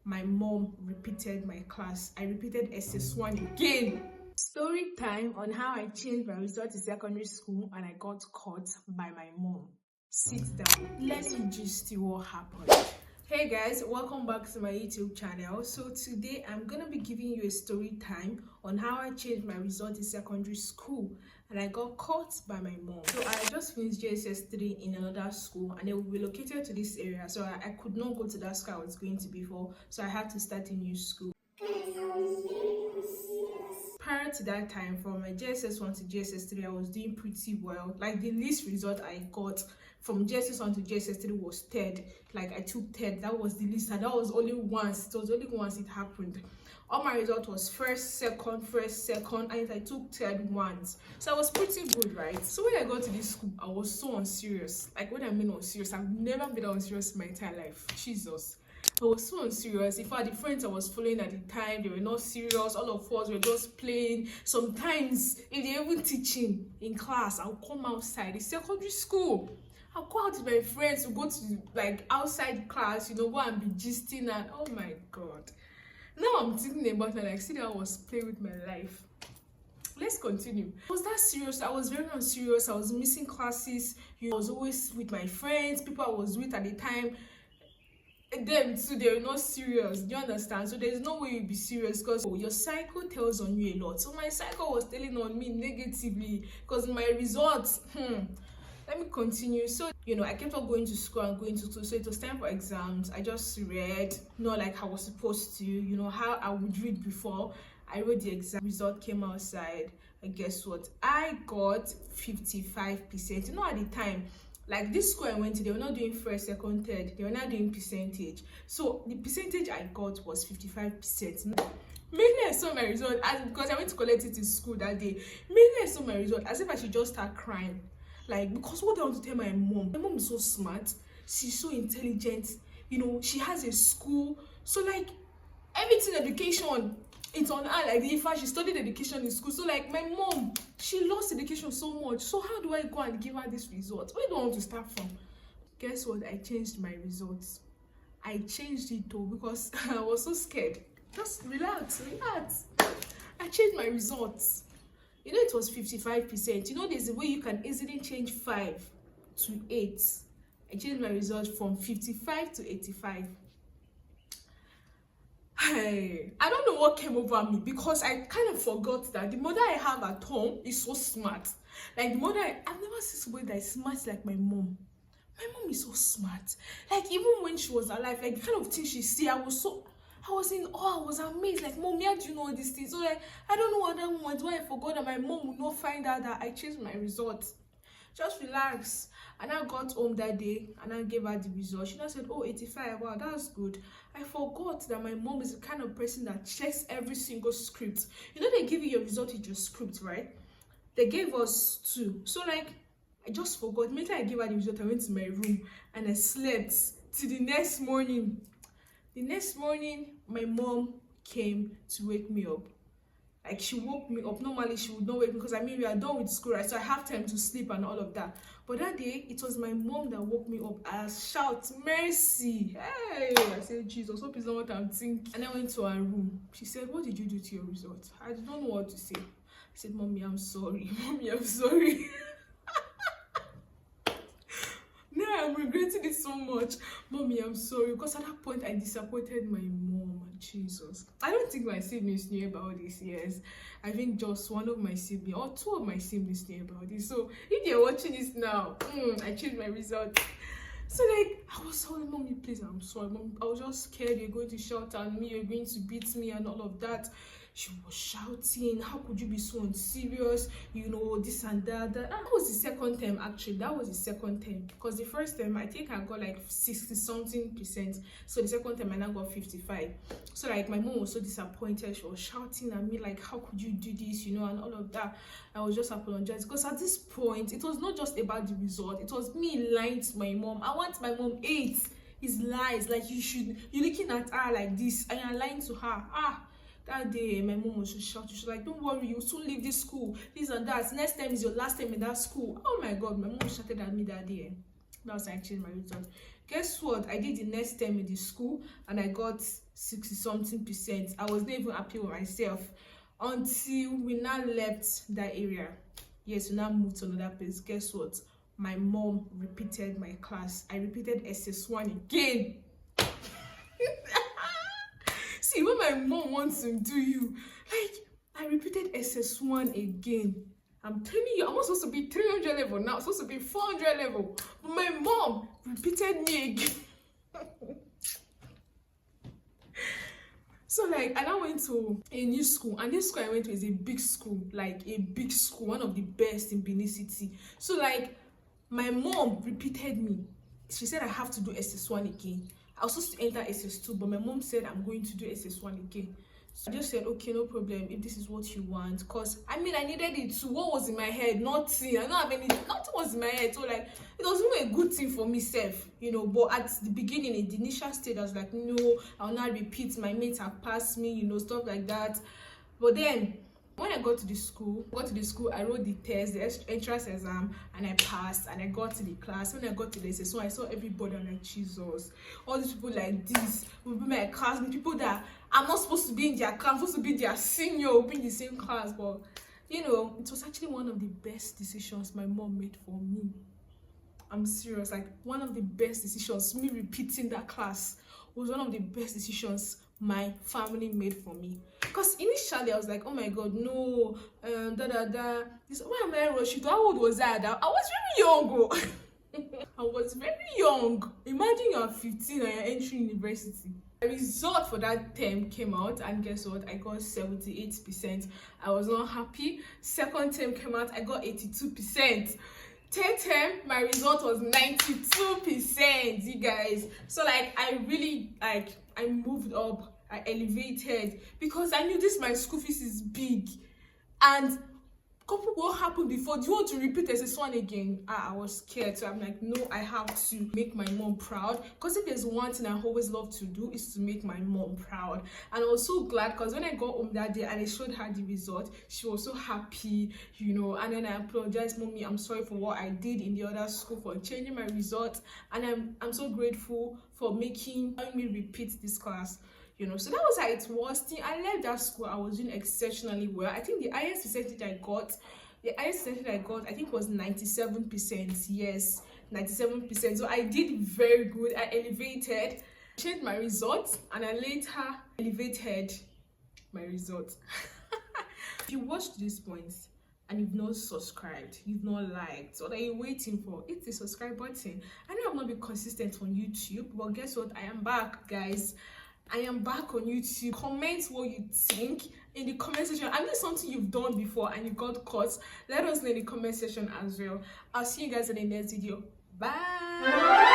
my mom repeated my class. I repeated SS1 again. Story time on how I changed my result in secondary school and I got caught by my mom. Sit down. Let me just see what happened. Hey guys, welcome back to my YouTube channel. So today I'm gonna be giving you a story time on how I changed my result in secondary school and I got caught by my mom. So I just finished JSS 3 in another school and they will be located to this area, so I could not go to that school I was going to before, so I had to start a new school. Prior to that time, from my JSS 1 to JSS 3, I was doing pretty well. Like the least result I got from JSS 1 to JSS 3 was third. Like I took third. That was the least, and that was only once. It was only once it happened. All my result was first, second, and I took third once. So I was pretty good, right? So when I got to this school, I was so unserious. Like when I mean unserious, I've never been unserious in my entire life. Jesus. I was so unserious. In fact, the friends I was following at the time, they were not serious. All of us were just playing. Sometimes, if they're even teaching in class, I'll come outside. It's secondary school. I'll go out with my friends to go to like outside class, go and be gisting, and oh my god. Now I'm thinking about it, like, see that I was playing with my life. Let's continue. I was that serious. I was very unserious. I was missing classes. I was always with my friends, people I was with at the time. Them too, they're not serious. Do you understand? So there's no way you'll be serious because your cycle tells on you a lot. So my cycle was telling on me negatively because my results let me continue. So I kept on going to school and going to school. So it was time for exams. I just read, not like I was supposed to, how I would read before. I wrote the exam, result came outside, and guess what? I got 55%. At the time, like this school I went to, they were not doing first, second, third. They were not doing percentage. So the percentage I got was 55%. Mainly I saw my result because I went to collect it in school that day. Mainly I saw my result as if I should just start crying. Like, because what I want to tell my mom. My mom is so smart. She's so intelligent. She has a school. So like everything education, it's on her. Like in fact, she studied education in school. So like my mom, she lost education so much. So how do I go and give her this result? Where do I want to start from? Guess what? I changed my results. I changed it though because I was so scared. Just relax. I changed my results. It was 55%. There's a way you can easily change 5 to 8. I changed my result from 55 to 85. Hey, I don't know what came over me because I kind of forgot that the mother I have at home is so smart. Like the mother, I've never seen somebody that is smart like my mom. My mom is so smart. Like even when she was alive, like the kind of things she see, I was in awe. I was amazed. Like, mom, how do you know these things? So like, I don't know what that moment why I forgot that my mom would not find out that I changed my results. Just relax. And I got home that day and I gave her the result. She just said, oh, 85. Wow, that's good. I forgot that my mom is the kind of person that checks every single script. They give you your result in your script, right? They gave us 2. So like, I just forgot. Immediately I gave her the result, I went to my room and I slept till the next morning. The next morning, my mom came to wake me up. Like, she woke me up. Normally, she would not wake me because, we are done with school, right? So I have time to sleep and all of that. But that day, it was my mom that woke me up. I shout, mercy. Hey! I said, Jesus, hope it's not what I'm thinking. And I went to her room. She said, what did you do to your result? I don't know what to say. I said, Mommy, I'm sorry. Mommy, I'm sorry. I'm regretting it so much. Mommy, I'm sorry. Because at that point, I disappointed my mom. Jesus. I don't think my siblings knew about this, yes. I think just one of my siblings, or 2 of my siblings knew about this. So, if they're watching this now, I changed my result. So, like, I was sorry, Mommy, please, I'm sorry. Mom, I was just scared you're going to shout at me, you're going to beat me and all of that. She was shouting, how could you be so unserious, this and that. That was the second term, actually. That was the second term. Because the first term, I think I got like 60-something%. So the second term, I now got 55. So like, my mom was so disappointed. She was shouting at me, like, how could you do this, and all of that. I was just apologizing. Because at this point, it was not just about the result. It was me lying to my mom. I want my mom 8. It's lies. Like, you're looking at her like this, and you're lying to her. That day, my mom was just shouting. She was like, don't worry, you'll soon leave this school, this and that. Next time is your last time in that school. Oh my God, my mom shouted at me that day. That was actually my result. Guess what? I did the next term in the school and I got 60 something percent. I was not even happy with myself until we now left that area. Yes, we now moved to another place. Guess what? My mom repeated my class. I repeated SS1 again. See, when my mom wants to do you, like, I repeated SS1 again. I'm telling you, I'm not supposed to be 300 level now. I'm supposed to be 400 level. But my mom repeated me again. So like, I now went to a new school, and this school I went to is a big school, like a big school, one of the best in Benin City. So like, my mom repeated me. She said I have to do SS1 again. I was supposed to enter SS2, but my mom said I'm going to do SS1 again. So I just said, okay, no problem, if this is what you want. Because, I mean, I needed it too. What was in my head? Nothing. I don't have anything. Nothing was in my head. So, like, it was even a good thing for me, self, you know. But at the beginning, in the initial stage, I was like, no, I'll not repeat. My mates have passed me, you know, stuff like that. But then, when I got to the school, I wrote the test, the entrance exam, and I passed, and I got to the class. When I got to the SS1, I saw everybody, I'm like, Jesus, all these people like this will be my classmates, people that I'm not supposed to be in their class, I'm supposed to be their senior, will be in the same class. But, you know, it was actually one of the best decisions my mom made for me. I'm serious, like, one of the best decisions, me repeating that class was one of the best decisions my family made for me. Because initially I was like, oh my god, no, why am I rushing? How old was I? I was very young. I was very young. Imagine you're 15 and you're entering university. The result for that term came out, and guess what? I got 78%. I was not happy. Second term came out, I got 82%. Third term, my result was 92%, you guys. So like, I really, like, I moved up, I elevated, because I knew this, my school fees is big. And couple, what happened before? Do you want to repeat SS1 again? I was scared, so I'm like, no, I have to make my mom proud. Because if there's one thing I always love to do, is to make my mom proud. And I was so glad, because when I got home that day and I showed her the result, she was so happy, you know. And then I apologized, mommy, I'm sorry for what I did in the other school, for changing my result, and I'm so grateful for making me repeat this class. You know, so that was how it was. I left that school, I was doing exceptionally well. I think the highest percentage I got, I think was 97%. Yes, 97%. So I did very good. I elevated, changed my results, and I later elevated my results. If you watched this point and you've not subscribed, you've not liked, what are you waiting for? Hit the subscribe button. I know I've not been consistent on YouTube, but guess what? I am back, guys. I am back on YouTube. Comment what you think in the comment section. I know something you've done before and you got caught. Let us know in the comment section as well. I'll see you guys in the next video. Bye.